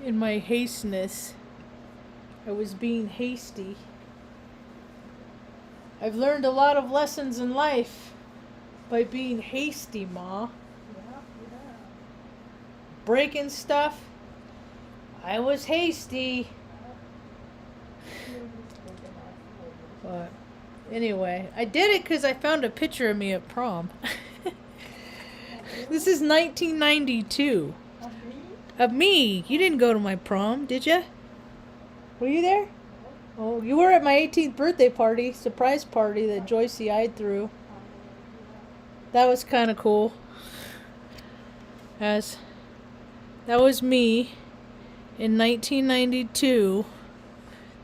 in my hasteness. I was being hasty. I've learned a lot of lessons in life by being hasty, Ma. Yeah. Breaking stuff. I was hasty. But anyway, I did it because I found a picture of me at prom. This is 1992. Of me. You didn't go to my prom, did you? Were you there? Oh, you were at my 18th birthday party, surprise party that Joycey eyed through. That was kind of cool. That was me in 1992.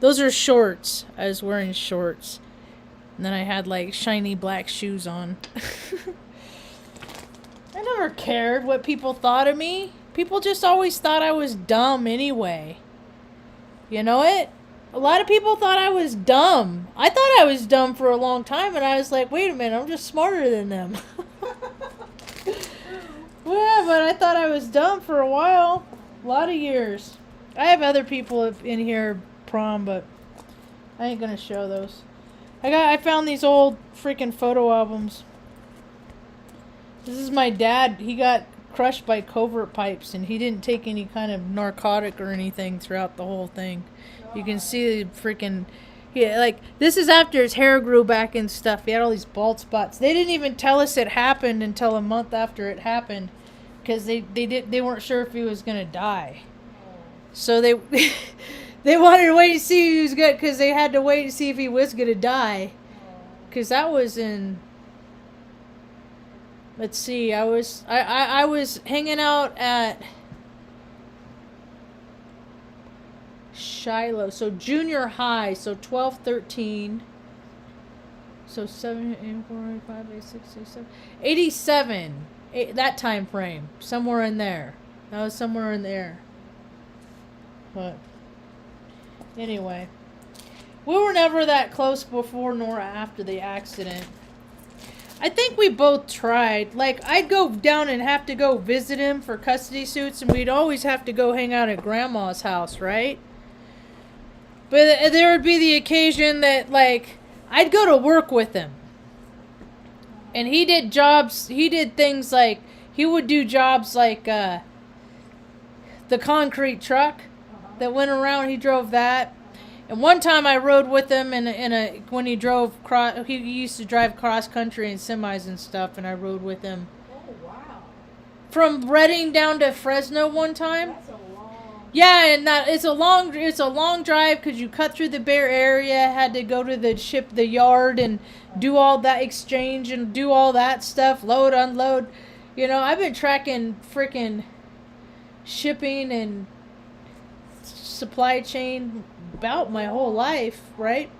Those are shorts. I was wearing shorts. And then I had like shiny black shoes on. I never cared what people thought of me. People just always thought I was dumb anyway. You know it? A lot of people thought I was dumb. I thought I was dumb for a long time, and I was like, wait a minute, I'm just smarter than them. Yeah, but I thought I was dumb for a while. A lot of years. I have other people in here prom, but I ain't gonna show those. I found these old freaking photo albums. This is my dad. He got crushed by covert pipes, and he didn't take any kind of narcotic or anything throughout the whole thing. You can see the freaking... Yeah, like, this is after his hair grew back and stuff. He had all these bald spots. They didn't even tell us it happened until a month after it happened, because they weren't sure if he was gonna die. So they they wanted to wait to see if he was good, because they had to wait to see if he was gonna die. Because that was in... Let's see, I was hanging out at Shiloh, so junior high, so 12, 13, so 7, 8, 4, 5, 8, 6, 7, 87, that time frame, somewhere in there. That was somewhere in there. But anyway, we were never that close before nor after the accident. I think we both tried. Like, I'd go down and have to go visit him for custody suits, and we'd always have to go hang out at Grandma's house, right? But there would be the occasion that, like, I'd go to work with him. And he did things like, he would do jobs like the concrete truck that went around. He drove that. And one time I rode with him when he drove he used to drive cross country in semis and stuff, and I rode with him. Oh, wow. From Redding down to Fresno one time. That's a long... Yeah, and it's a long drive because you cut through the Bear area, had to go to the yard and do all that exchange and do all that stuff, load, unload. You know, I've been tracking freaking shipping and supply chain about my whole life, right?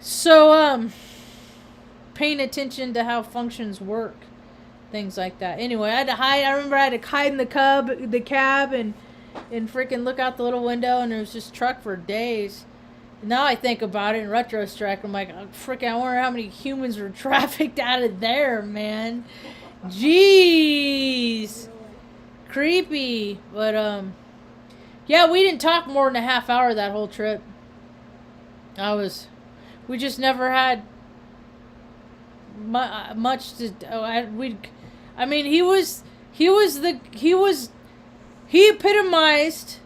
So, paying attention to how functions work, things like that. Anyway, I had to hide. I remember I had to hide in the cab and freaking look out the little window, and there was just truck for days. Now I think about it in retrospect, I'm like, oh, freaking, I wonder how many humans were trafficked out of there, man. Jeez. Creepy. But, yeah, we didn't talk more than a half hour that whole trip. We just never had much to. He epitomized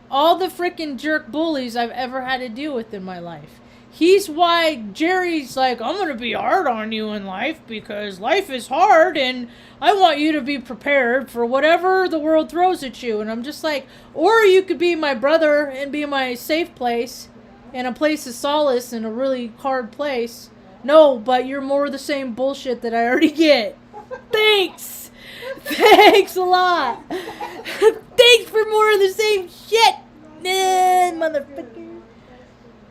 all the freaking jerk bullies I've ever had to deal with in my life. He's why Jerry's like, I'm gonna be hard on you in life because life is hard and I want you to be prepared for whatever the world throws at you. And I'm just like, or you could be my brother and be my safe place and a place of solace in a really hard place. No, but you're more of the same bullshit that I already get. Thanks! Thanks a lot! Thanks for more of the same shit! Motherfucker.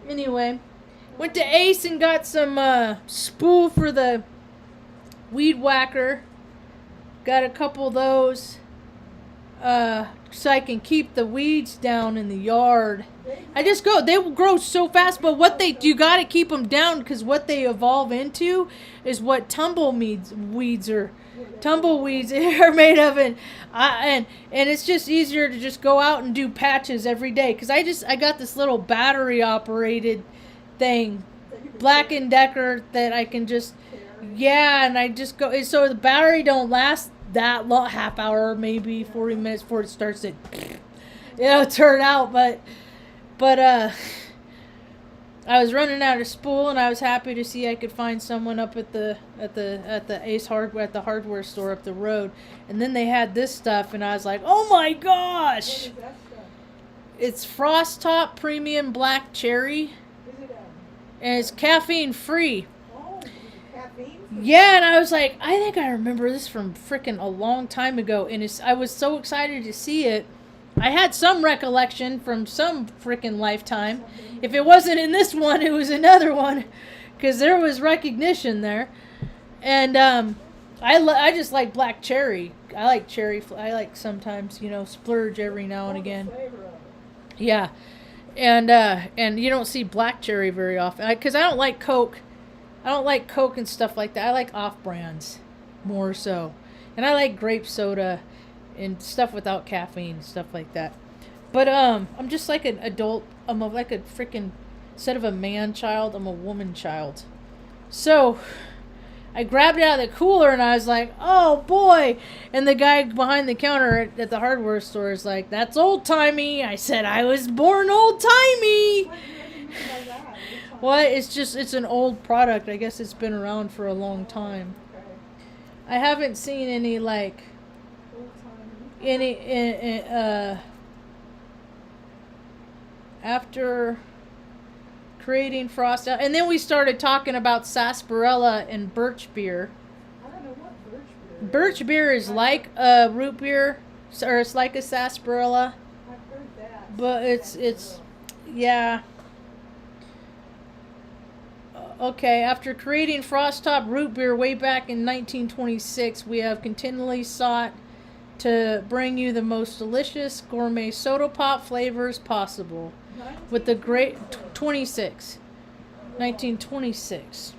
Anyway. Went to Ace and got some spool for the weed whacker. Got a couple of those so I can keep the weeds down in the yard. They will grow so fast, but you got to keep them down because what they evolve into is what weeds are. tumbleweeds are made of, and it's just easier to just go out and do patches every day because I got this little battery operated thing, Black and Decker, that I can just and I just go, so the battery don't last that long, half hour, maybe 40 minutes before it starts to turn out, but I was running out of spool, and I was happy to see I could find someone up at the Ace Hardware, at the hardware store up the road, and then they had this stuff, and I was like, oh my gosh! What is that stuff? It's Frost Top Premium Black Cherry, Is it and it's caffeine free. is it caffeine? Yeah, and I was like, I think I remember this from frickin' a long time ago, and I was so excited to see it. I had some recollection from some frickin' lifetime. If it wasn't in this one, it was another one, because there was recognition there. And I just like black cherry. I like cherry. I like sometimes, splurge every now and again. The flavor of it. Yeah, and you don't see black cherry very often, because I don't like Coke. I don't like Coke and stuff like that. I like off-brands more so, and I like grape soda and stuff without caffeine, stuff like that. But I'm just like an adult. I'm like a freaking, instead of a man child, I'm a woman child. So I grabbed it out of the cooler and I was like, oh boy. And the guy behind the counter at the hardware store is like, that's old timey. I said, I was born old timey. What do you mean by that? What? It's an old product. I guess it's been around for a long time. Okay. I haven't seen any like Old-timey. after creating frost out, and then we started talking about sarsaparilla and birch beer. I don't know what birch beer is. Birch beer is like a root beer, or it's like a sarsaparilla, I've heard that. but it's yeah. Okay, after creating frost top root beer way back in 1926, we have continually sought to bring you the most delicious gourmet soda pop flavors possible. With the great 1926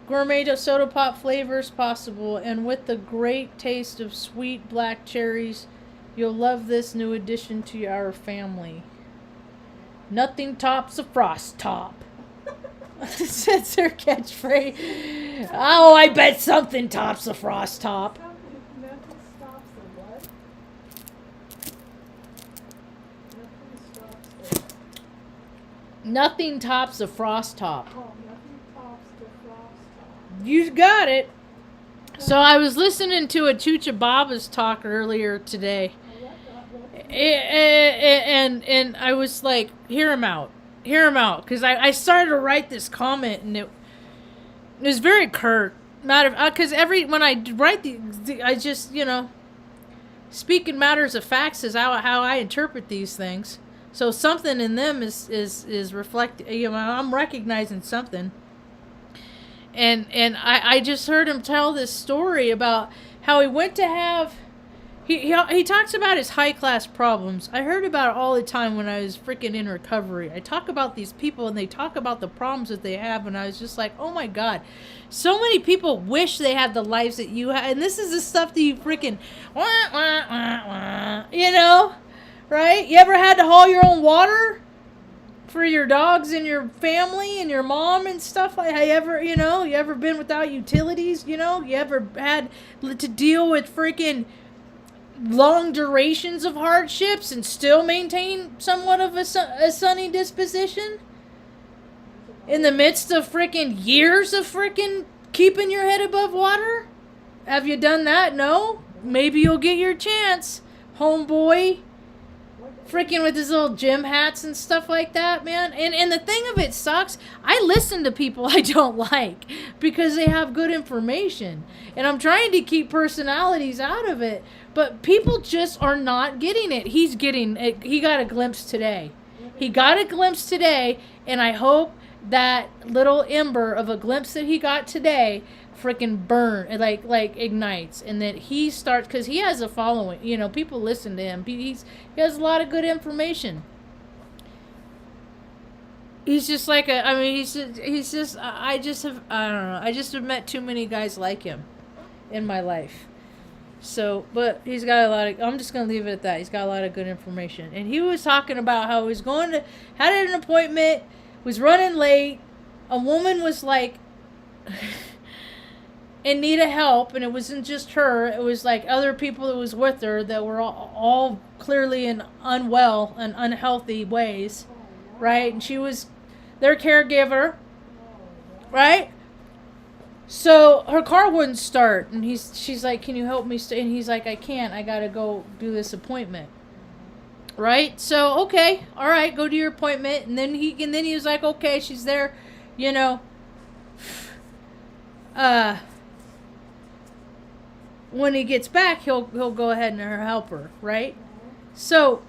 gourmet soda pop flavors possible, and with the great taste of sweet black cherries, you'll love this new addition to our family. Nothing tops a frost top. That's their catchphrase. Oh, I bet something tops a frost top. Nothing stops the what? Nothing tops a frost top. Oh, nothing tops the frost top. You got it. So I was listening to a Chucha Baba's talk earlier today, and I was like, hear him out, because I started to write this comment, and it was very curt. Because when I write I just speak in matters of facts is how I interpret these things. So something in them is reflecting. I'm recognizing something. And I just heard him tell this story about how he went to have. He talks about his high class problems. I heard about it all the time when I was freaking in recovery. I talk about these people and they talk about the problems that they have, and I was just like, oh my god, so many people wish they had the lives that you have, and this is the stuff that you freaking right? You ever had to haul your own water for your dogs and your family and your mom and stuff? Like, you ever been without utilities? You ever had to deal with freaking long durations of hardships and still maintain somewhat of a sunny disposition in the midst of freaking years of freaking keeping your head above water? Have you done that? No? Maybe you'll get your chance, homeboy. Freaking with his little gym hats and stuff like that, man. And the thing of it sucks, I listen to people I don't like because they have good information. And I'm trying to keep personalities out of it. But people just are not getting it. He got a glimpse today. He got a glimpse today, and I hope that little ember of a glimpse that he got today freaking burn, like ignites, and that he starts, because he has a following. People listen to him. He has a lot of good information. he's just like a. I mean, he's just. I just have. I don't know. I just have met too many guys like him in my life. So, but he's got a lot of. I'm just gonna leave it at that. He's got a lot of good information, and he was talking about how he was going to had an appointment, was running late. A woman was like in need of help, and it wasn't just her. It was like other people that was with her that were all clearly in unwell and unhealthy ways, right? And she was their caregiver, right? So her car wouldn't start, and she's like, "Can you help me?" And he's like, "I can't. I gotta go do this appointment." Right? So okay, all right, go to your appointment, and then he was like, "Okay, she's there, you know." When he gets back, he'll go ahead and help her, right? So.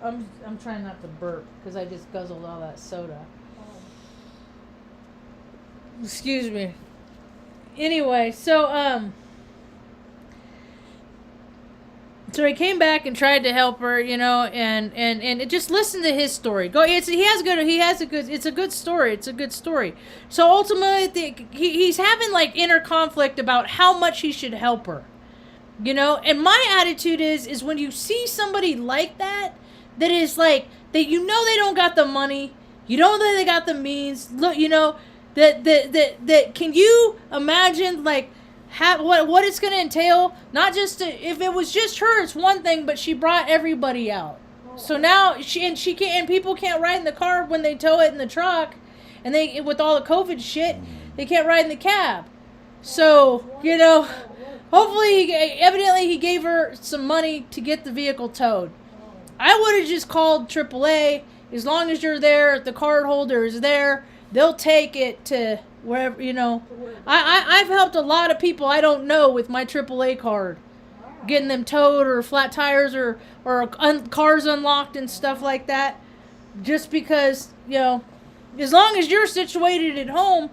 I'm trying not to burp because I just guzzled all that soda. Excuse me. Anyway, so he came back and tried to help her, you know, and just listen to his story. It's a good story. It's a good story. So ultimately, he's having like inner conflict about how much he should help her, you know. And my attitude is when you see somebody like that is like that, you know, they don't got the money, you know that they got the means. Look, you know that can you imagine like what it's going to entail? Not just if it was just her, it's one thing, but she brought everybody out. So now she can't, and people can't ride in the car when they tow it in the truck, and they with all the COVID shit, they can't ride in the cab. So you know, hopefully, evidently he gave her some money to get the vehicle towed. I would have just called AAA. As long as you're there, the card holder is there, they'll take it to wherever, you know. I've helped a lot of people I don't know with my AAA card. Getting them towed or flat tires or cars unlocked and stuff like that. Just because, you know, as long as you're situated at home,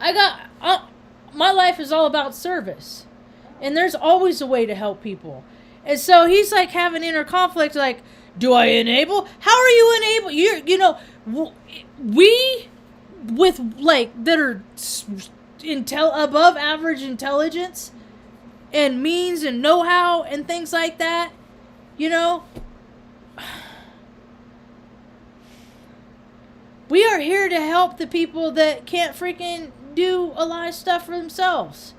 my life is all about service. And there's always a way to help people. And so he's like having inner conflict, like, do I enable? How are you enable? You know, we with like that are above average intelligence and means and know-how and things like that, you know, we are here to help the people that can't freaking do a lot of stuff for themselves.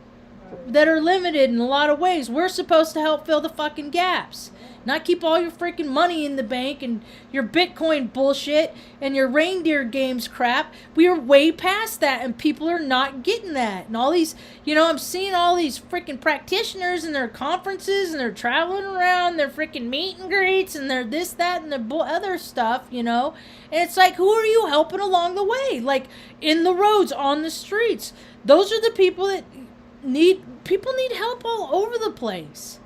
That are limited in a lot of ways. We're supposed to help fill the fucking gaps. Not keep all your freaking money in the bank and your Bitcoin bullshit and your reindeer games crap. We are way past that, and people are not getting that. And all these, you know, I'm seeing all these freaking practitioners and their conferences, and they're traveling around, their freaking meet and greets, and their this, that, and the other stuff, you know. And it's like, who are you helping along the way? Like, in the roads, on the streets. Those are the people that need help all over the place,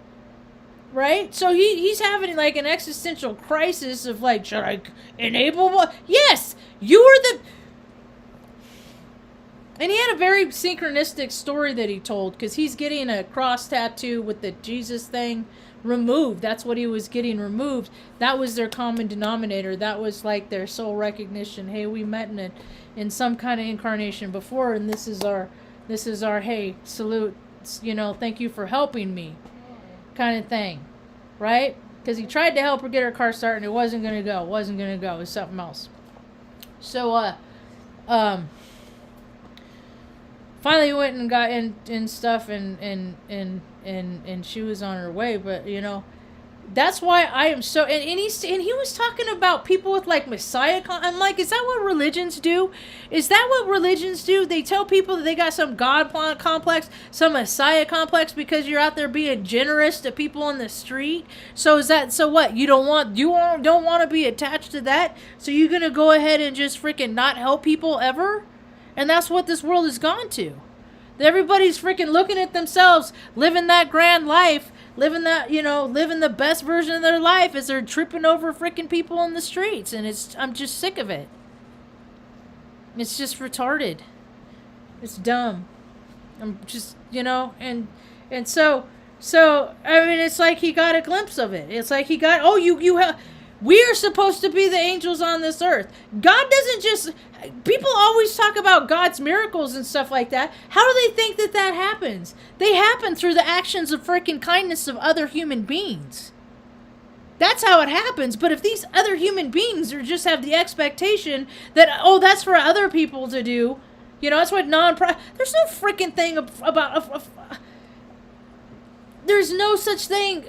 right? So he's having like an existential crisis of like, should I enable? Yes, you are the. And he had a very synchronistic story that he told, because he's getting a cross tattoo with the Jesus thing removed. That's what he was getting removed. That was their common denominator. That was like their soul recognition. Hey, we met in some kind of incarnation before, and this is our hey, salute, you know, thank you for helping me kind of thing, right? Because he tried to help her get her car started, and it wasn't going to go. It was something else. So, finally he went and got in stuff, and she was on her way, but, you know, that's why I am so, and he was talking about people with like Messiah. I'm like, is that what religions do? Is that what religions do? They tell people that they got some God complex, some Messiah complex, because you're out there being generous to people on the street. So what? You don't want to be attached to that? So you're gonna go ahead and just freaking not help people ever? And that's what this world has gone to. Everybody's freaking looking at themselves, living that grand life, living the best version of their life as they're tripping over freaking people in the streets. And I'm just sick of it. It's just retarded. It's dumb. I'm just, and so I mean, it's like he got a glimpse of it. It's like he got, oh, you have, we are supposed to be the angels on this earth. God doesn't just, people always talk about God's miracles and stuff like that. How do they think that that happens? They happen through the actions of freaking kindness of other human beings. That's how it happens. But if these other human beings are just have the expectation that, oh, that's for other people to do, that's what non-profit. There's no freaking thing about. There's no such thing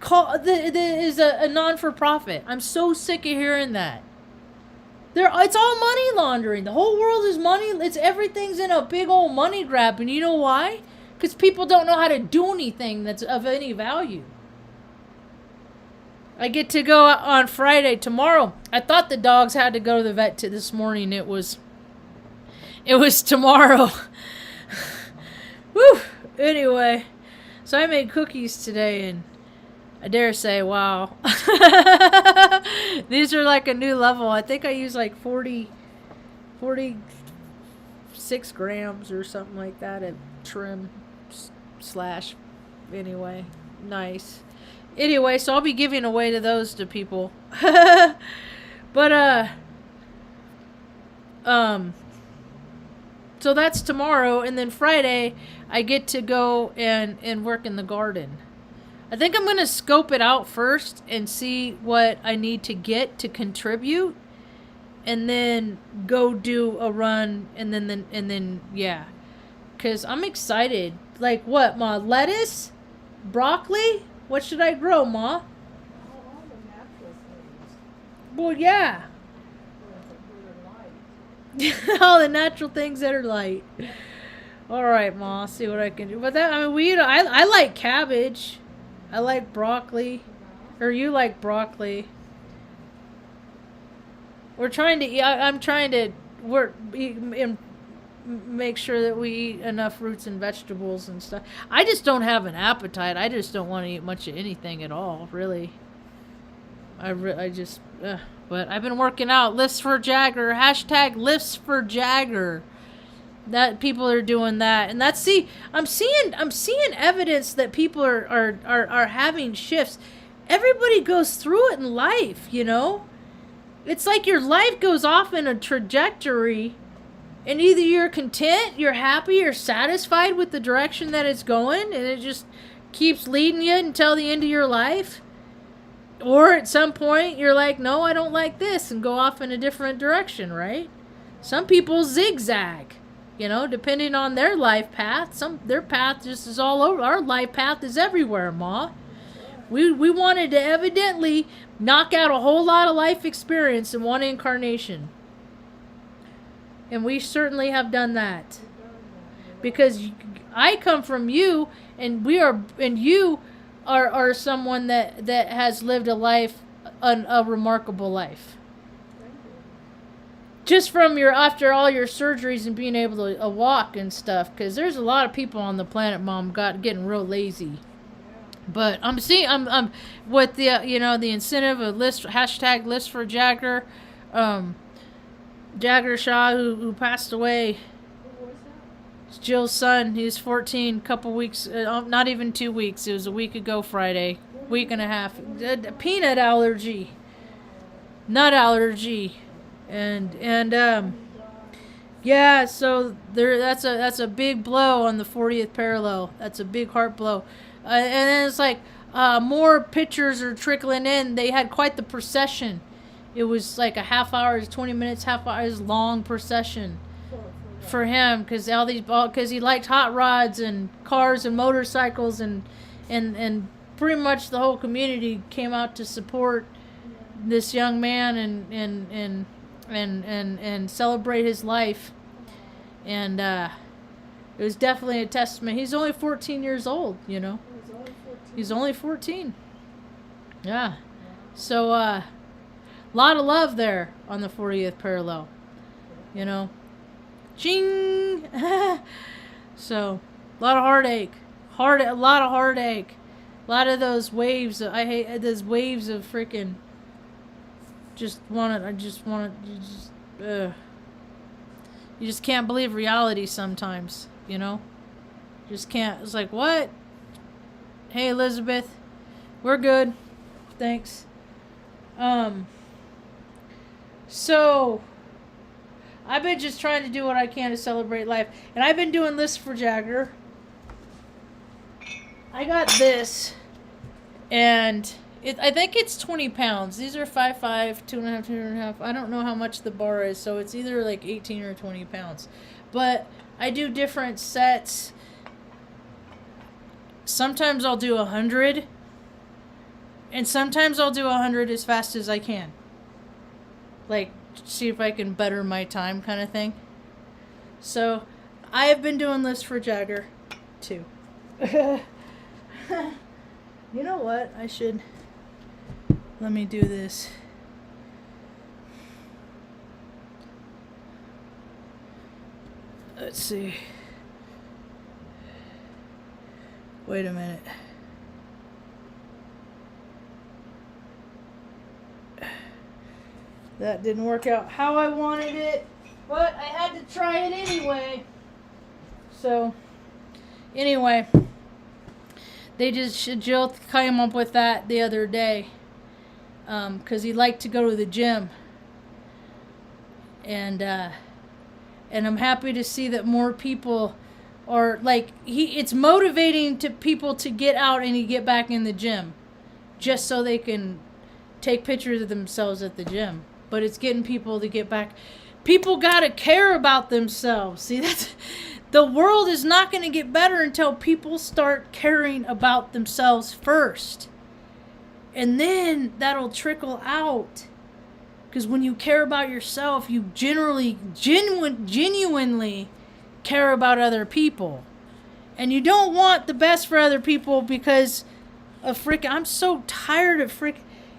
called that is a non-for-profit. I'm so sick of hearing that. It's all money laundering. The whole world is money. Everything's in a big old money grab, and you know why? Because people don't know how to do anything that's of any value. I get to go on Friday tomorrow. I thought the dogs had to go to the vet this morning. It was tomorrow. Woo! Anyway, so I made cookies today, and I dare say, wow. These are like a new level. I think I used like 46 grams or something like that of trim slash. Anyway, nice. Anyway, so I'll be giving away to those to people. But, so that's tomorrow, and then Friday I get to go and work in the garden. I think I'm going to scope it out first and see what I need to get to contribute, and then go do a run, and then yeah. Cuz I'm excited. Like what, Ma? Lettuce? Broccoli? What should I grow, Ma? All the natural things. Well, yeah. That are light. All the natural things that are light. All right, Ma. I'll see what I can do. But that, I mean, I like cabbage. I like broccoli. Or you like broccoli. I'm trying to make sure that we eat enough fruits and vegetables and stuff. I just don't have an appetite. I just don't want to eat much of anything at all, really. But I've been working out. Lifts for Jagger. # lifts for Jagger. That people are doing that, and I'm seeing evidence that people are having shifts. Everybody goes through it in life, It's like your life goes off in a trajectory, and either you're content, you're happy, you're satisfied with the direction that it's going, and it just keeps leading you until the end of your life. Or at some point, you're like, no, I don't like this, and go off in a different direction, right? Some people zigzag, depending on their life path. Their path just is all over. Our life path is everywhere, Ma. We wanted to evidently knock out a whole lot of life experience in one incarnation. And we certainly have done that. Because I come from you, and you are someone that has lived a life, a remarkable life. Just from after all your surgeries and being able to walk and stuff, because there's a lot of people on the planet, Mom, getting real lazy. But I'm with the the incentive of list # list for Jagger, Jagger Shaw, who passed away. Who was that? It's Jill's son. He was 14, couple weeks, not even 2 weeks. It was a week ago Friday, week and a half. Peanut allergy, nut allergy. And yeah, so that's a big blow on the 40th parallel. That's a big heart blow. And then it's like more pictures are trickling in. They had quite the procession. It was like a half hour, 20 minutes, half hours long procession for him, because he liked hot rods and cars and motorcycles, and pretty much the whole community came out to support this young man and celebrate his life. And it was definitely a testament. He's only 14 years old, He's only 14. Yeah. So, lot of love there on the 40th parallel, Ching! So, a lot of heartache. A lot of heartache. A lot of those waves. I hate those waves of freaking you just can't believe reality sometimes. you know? Just can't. It's like, what? Hey, Elizabeth, we're good. Thanks. So, I've been just trying to do what I can to celebrate life. And I've been doing lists for Jagger. I got this, and I think it's 20 pounds. These are 5'5", 2.5, 2.5. I don't know how much the bar is, so it's either like 18 or 20 pounds. But I do different sets. Sometimes I'll do 100, and sometimes I'll do 100 as fast as I can. Like, see if I can better my time kind of thing. So, I have been doing lists for Jagger, too. You know what? I should... Let me do this. Let's see. Wait a minute. That didn't work out how I wanted it, but I had to try it anyway. So, anyway, Jill came up with that the other day, because he liked to go to the gym, and I'm happy to see that more people are like it's motivating to people to get out and get back in the gym, just so they can take pictures of themselves at the gym. But it's getting people to get back. People gotta care about themselves. See, the world is not going to get better until people start caring about themselves first. And then that'll trickle out. Because when you care about yourself, you genuinely care about other people. And you don't want the best for other people because of I'm so tired of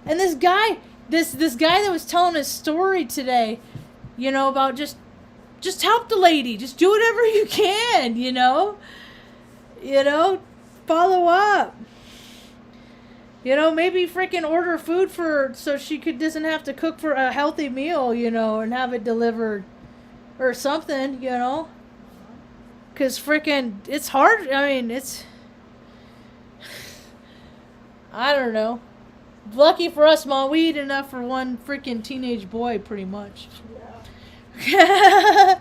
and this guy that was telling his story today, you know, about just help the lady. Just do whatever you can, you know? Follow up. Maybe order food so she doesn't have to cook for a healthy meal, and have it delivered or something, Because it's hard. I mean, I don't know. Lucky for us, Mom, we eat enough for one teenage boy, pretty much. Yeah.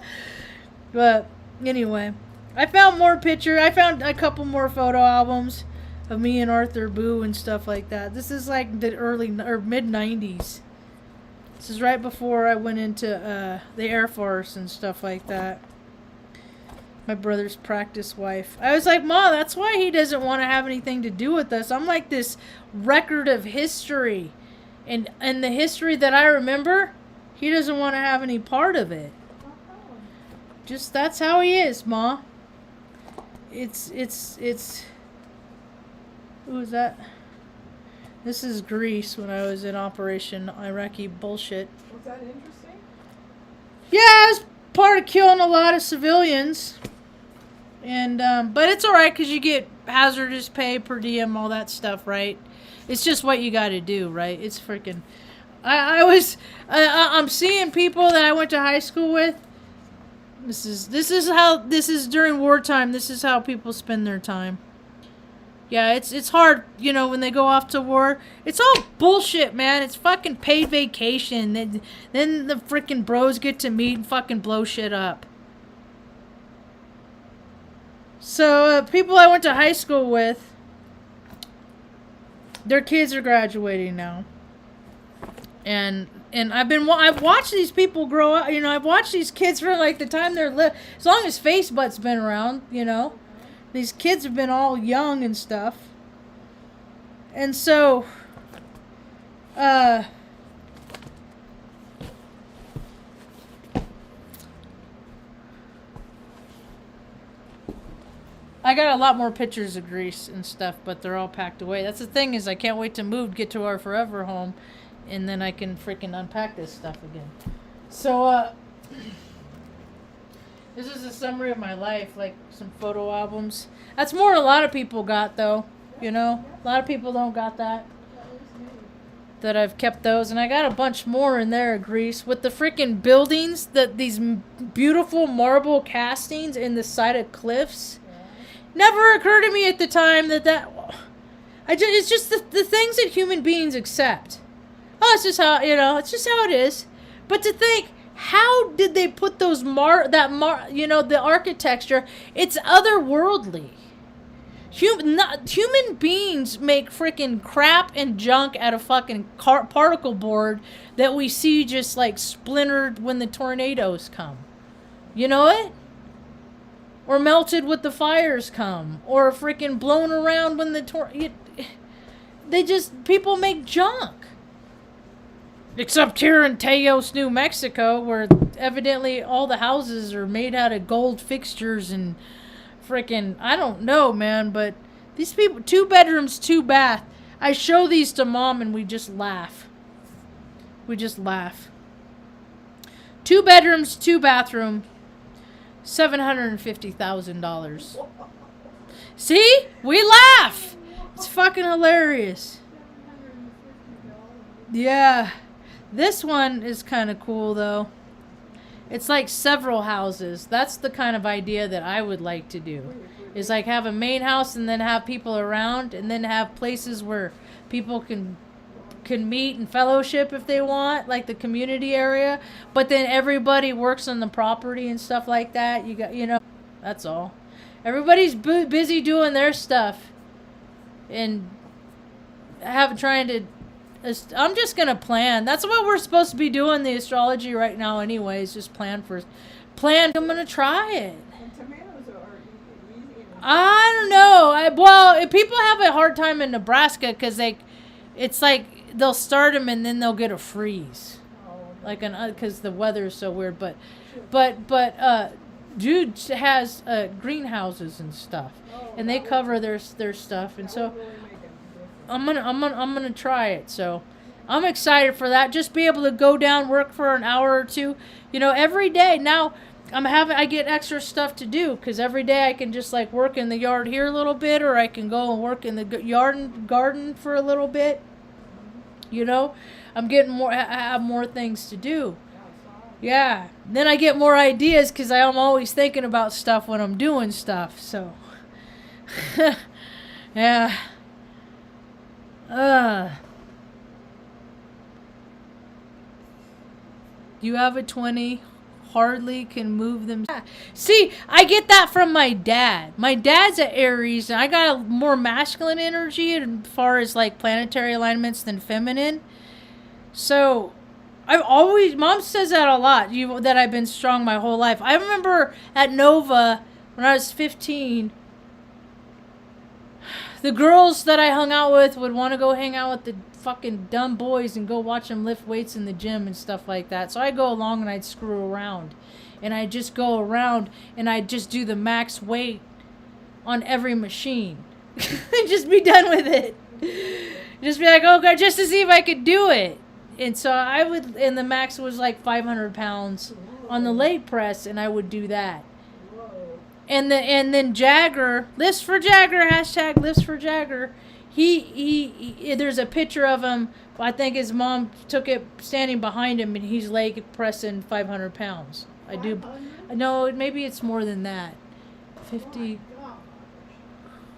But anyway, I found more pictures. I found a couple more photo albums of me and Arthur Boo and stuff like that. This is like the early or mid 90s. This is right before I went into the Air Force and stuff like that. My brother's practice wife. I was like, Mom, that's why he doesn't want to have anything to do with us. I'm like this record of history. And the history that I remember, he doesn't want to have any part of it. Just that's how he is, Ma. It's who was that? This is Greece when I was in Operation Iraqi bullshit. Was that interesting? Yeah, I was part of killing a lot of civilians. And but it's alright because you get hazardous pay, per diem, all that stuff, right? It's just what you got to do, right? It's freaking. I'm seeing people that I went to high school with. This is during wartime. This is how people spend their time. Yeah, it's hard, when they go off to war. It's all bullshit, man. It's fucking paid vacation. Then the freaking bros get to meet and fucking blow shit up. So, people I went to high school with, their kids are graduating now. And I've watched these people grow up. I've watched these kids for like the time they're as long as Facebook's been around. These kids have been all young and stuff. And so, I got a lot more pictures of Greece and stuff, but they're all packed away. That's the thing is I can't wait to move, get to our forever home, and then I can freaking unpack this stuff again. So, this is a summary of my life, like some photo albums. That's more a lot of people got, though. A lot of people don't got that. that I've kept those, and I got a bunch more in there, Greece, with the freaking buildings, these beautiful marble castings in the side of cliffs. Never occurred to me at the time it's just the things that human beings accept. Oh, it's just how, it's just how it is. But to think, how did they put those the architecture? It's otherworldly. Human beings make freaking crap and junk out of fucking particle board that we see just like splintered when the tornadoes come. You know it? Or melted with the fires come. Or freaking blown around when the people make junk. Except here in Taos, New Mexico, where evidently all the houses are made out of gold fixtures and freaking, I don't know, man, but these people, 2 bedrooms, 2 bath. I show these to Mom and we just laugh. We just laugh. 2 bedrooms, 2 bathroom, $750,000. See? We laugh. It's fucking hilarious. Yeah. This one is kind of cool, though. It's like several houses. That's the kind of idea that I would like to do. Is like have a main house and then have people around, and then have places where people can meet and fellowship if they want, like the community area. But then everybody works on the property and stuff like that. That's all. Everybody's busy doing their stuff and I'm just going to plan. That's what we're supposed to be doing, the astrology right now anyways. Just plan. I'm going to try it. And tomatoes are easy. I don't know. If people have a hard time in Nebraska because it's like they'll start them and then they'll get a freeze. Oh, Because the weather is so weird. But dude has greenhouses and stuff. And they cover their stuff. And so I'm gonna try it. So I'm excited for that. Just be able to go down, work for an hour or two, every day. Now I get extra stuff to do because every day I can just like work in the yard here a little bit, or I can go and work in the yard and garden for a little bit. I'm getting I have more things to do. Yeah. Then I get more ideas because I'm always thinking about stuff when I'm doing stuff. So yeah. You have a 20, hardly can move them. See, I get that from my dad. My dad's an Aries, and I got a more masculine energy as far as like planetary alignments than feminine. So Mom says that a lot, that I've been strong my whole life. I remember at Nova when I was 15, the girls that I hung out with would want to go hang out with the fucking dumb boys and go watch them lift weights in the gym and stuff like that. So I'd go along and I'd screw around. And I'd just go around and I'd just do the max weight on every machine. And just be done with it. Just be like, oh God, just to see if I could do it. And so and the max was like 500 pounds on the leg press, and I would do that. And then Jagger, lifts for Jagger, hashtag lifts for Jagger. He there's a picture of him. I think his mom took it standing behind him, and he's leg pressing 500 pounds. I do. No, maybe it's more than that. 50.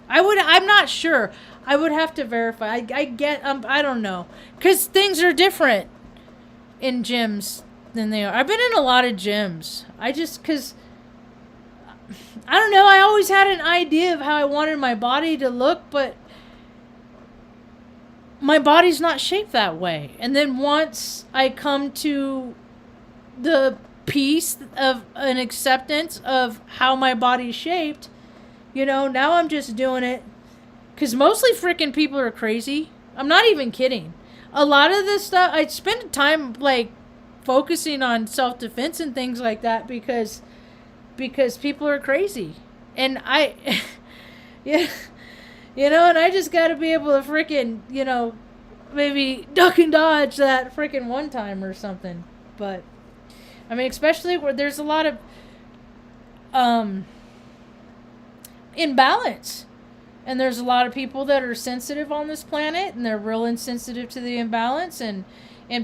I'm not sure. I would have to verify. I don't know. Because things are different in gyms than they are. I've been in a lot of gyms. Because I don't know. I always had an idea of how I wanted my body to look, but my body's not shaped that way. And then once I come to the peace of an acceptance of how my body's shaped, now I'm just doing it. Because mostly freaking people are crazy. I'm not even kidding. A lot of this stuff, I spend time like focusing on self-defense and things like that because people are crazy. And yeah, and I just got to be able to freaking, maybe duck and dodge that freaking one time or something. But, I mean, especially where there's a lot of imbalance. And there's a lot of people that are sensitive on this planet, and they're real insensitive to the imbalance. And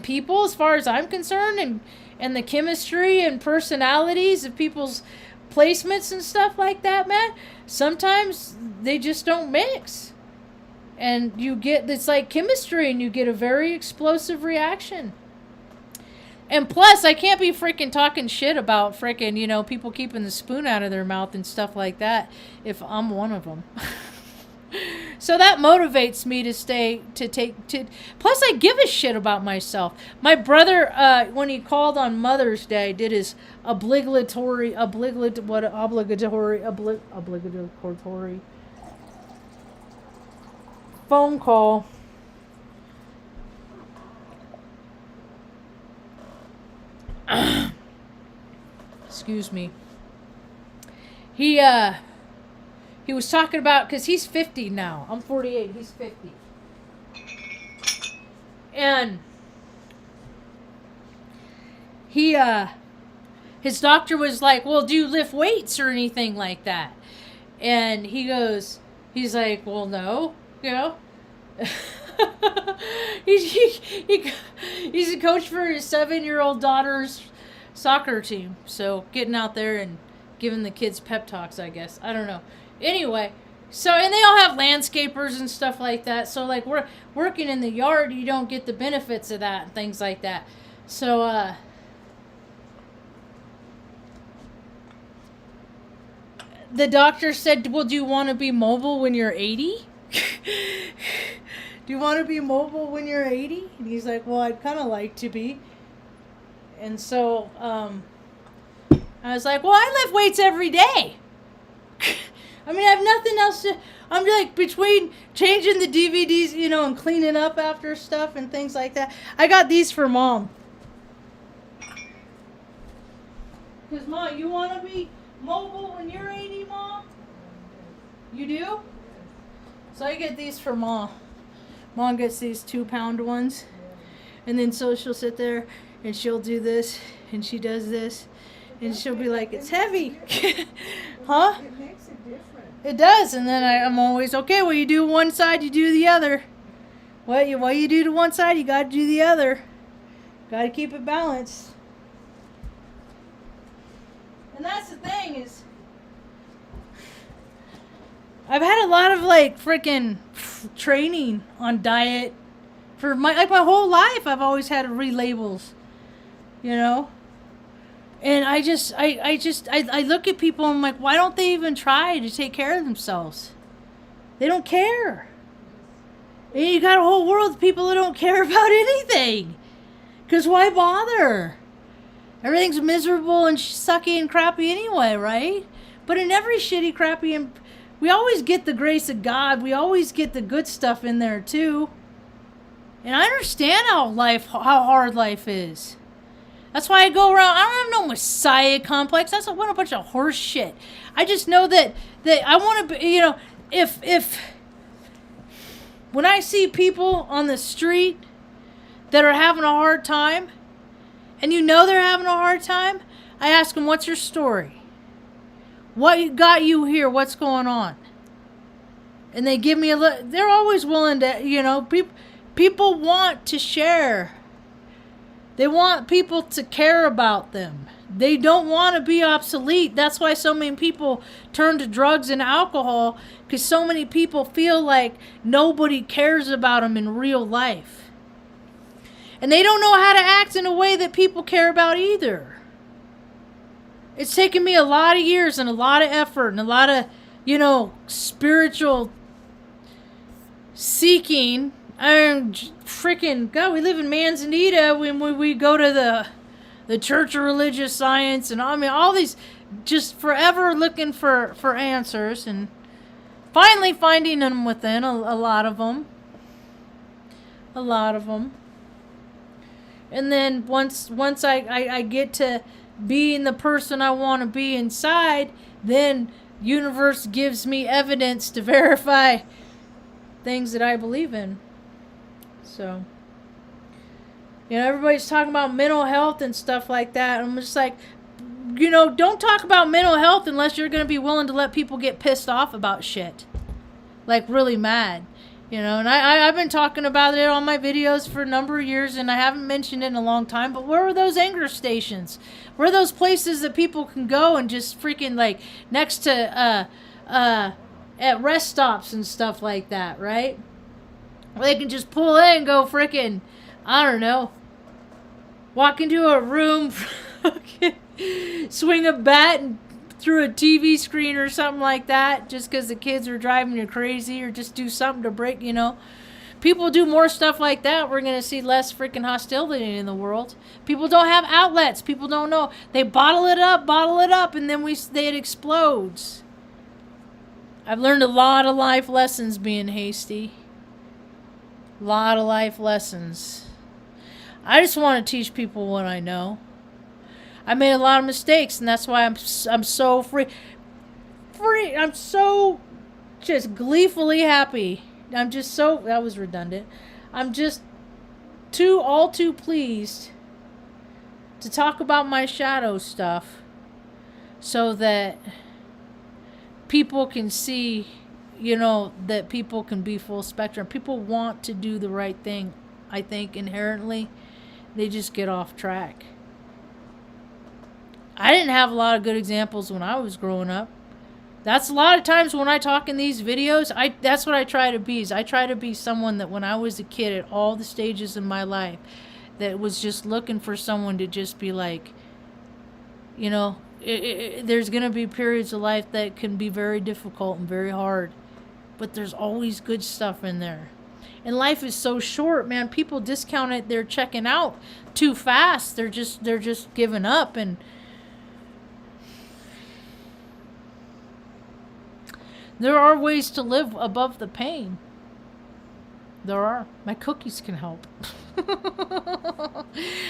people, as far as I'm concerned, and the chemistry and personalities of people's placements and stuff like that, man, sometimes they just don't mix. And you get, it's like chemistry, and you get a very explosive reaction. And plus, I can't be freaking talking shit about freaking, you know, people keeping the spoon out of their mouth and stuff like that if I'm one of them. So that motivates me plus I give a shit about myself. My brother, when he called on Mother's Day, did his obligatory phone call. Excuse me. He was talking about, because he's 50 now. I'm 48. He's 50. And his doctor was like, well, do you lift weights or anything like that? And he's like, well, no, you know. He's a coach for his 7-year-old daughter's soccer team. So getting out there and giving the kids pep talks, I guess. I don't know. Anyway, so, and they all have landscapers and stuff like that. So, like, we're working in the yard, you don't get the benefits of that and things like that. So, the doctor said, well, do you want to be mobile when you're 80? Do you want to be mobile when you're 80? And he's like, well, I'd kind of like to be. And so, I was like, well, I lift weights every day. I mean, I have nothing else to... I'm like, between changing the DVDs, you know, and cleaning up after stuff and things like that. I got these for Mom. Because, Mom, you want to be mobile when you're 80, Mom? You do? So I get these for Mom. Mom gets these 2-pound ones. And then so she'll sit there and she'll do this and she does this. And she'll be like, it's heavy. Huh? It makes it different. It does. And then I'm always, okay, well, you do one side, you do the other. What you do to one side, you got to do the other. Got to keep it balanced. And that's the thing is, I've had a lot of like freaking training on diet for my whole life. I've always had to read labels, you know. And I look at people and I'm like, why don't they even try to take care of themselves? They don't care. And you got a whole world of people that don't care about anything. Because why bother? Everything's miserable and sucky and crappy anyway, right? But in every shitty, crappy, and we always get the grace of God. We always get the good stuff in there too. And I understand how hard life is. That's why I go around. I don't have no Messiah complex. That's a bunch of horse shit. I just know that I want to be, you know, if when I see people on the street that are having a hard time, and you know they're having a hard time, I ask them, what's your story? What got you here? What's going on? And they give me a look. They're always willing to, you know, people want to share. They want people to care about them. They don't want to be obsolete. That's why so many people turn to drugs and alcohol, because so many people feel like nobody cares about them in real life. And they don't know how to act in a way that people care about either. It's taken me a lot of years and a lot of effort and a lot of, you know, spiritual seeking. Freaking God, we live in Manzanita when we go to the Church of Religious Science, and I mean all these, just forever looking for answers, and finally finding them within a lot of them. And then once I get to being the person I want to be inside, then universe gives me evidence to verify things that I believe in. So, you know, everybody's talking about mental health and stuff like that. I'm just like, you know, don't talk about mental health unless you're going to be willing to let people get pissed off about shit. like really mad. You know, and I've been talking about it on my videos for a number of years, and I haven't mentioned it in a long time, but where are those anger stations? Where are those places that people can go and just freaking, like, next to, at rest stops and stuff like that, right? Where they can just pull in and go freaking, I don't know, walk into a room, swing a bat and through a TV screen or something like that, just because the kids are driving you crazy, or just do something to break, you know. People do more stuff like that, we're going to see less freaking hostility in the world. People don't have outlets. People don't know. They bottle it up, and then it explodes. I've learned a lot of life lessons being hasty. A lot of life lessons. I just want to teach people what I know. I made a lot of mistakes, and that's why I'm so free. I'm so just gleefully happy. I'm just so, that was redundant. I'm just all too pleased to talk about my shadow stuff so that people can see, you know, that people can be full spectrum. People want to do the right thing, I think, inherently. They just get off track. I didn't have a lot of good examples when I was growing up. That's a lot of times when I talk in these videos, that's what I try to be. Is I try to be someone that when I was a kid at all the stages in my life, that was just looking for someone to just be like, you know, there's going to be periods of life that can be very difficult and very hard, but there's always good stuff in there. And life is so short, man. People discount it. They're checking out too fast. They're just giving up. And there are ways to live above the pain. There are. My cookies can help.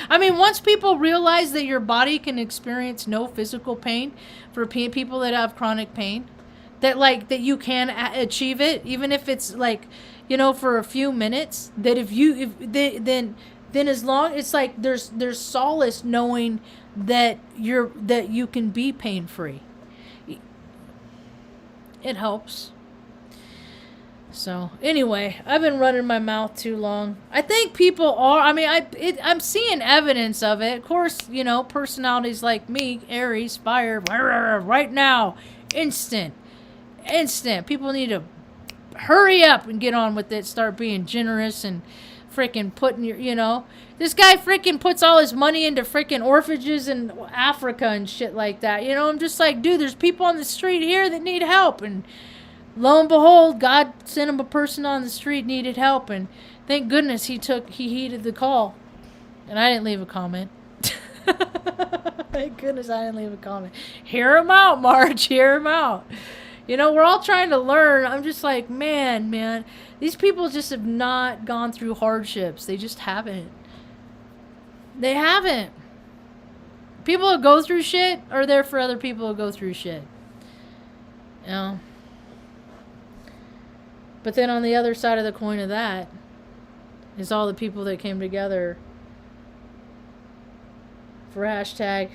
I mean, once people realize that your body can experience no physical pain, for people that have chronic pain, that you can achieve it, even if it's like, you know, for a few minutes, that then as long, it's like there's solace knowing that you can be pain free. It helps. So anyway, I've been running my mouth too long. I think people are. I mean, I'm seeing evidence of it. Of course, you know, personalities like me, Aries, fire, right now, instant. People need to hurry up and get on with it. Start being generous and freaking putting your, you know, this guy freaking puts all his money into freaking orphanages in Africa and shit like that. You know, I'm just like, dude, there's people on the street here that need help, and lo and behold, God sent him a person on the street needed help, and thank goodness he heeded the call. And I didn't leave a comment. Thank goodness I didn't leave a comment. Hear him out, Marge. Hear him out. You know, we're all trying to learn. I'm just like, man, these people just have not gone through hardships. They just haven't. They haven't. People who go through shit are there for other people who go through shit. You know? But then on the other side of the coin of that is all the people that came together for hashtag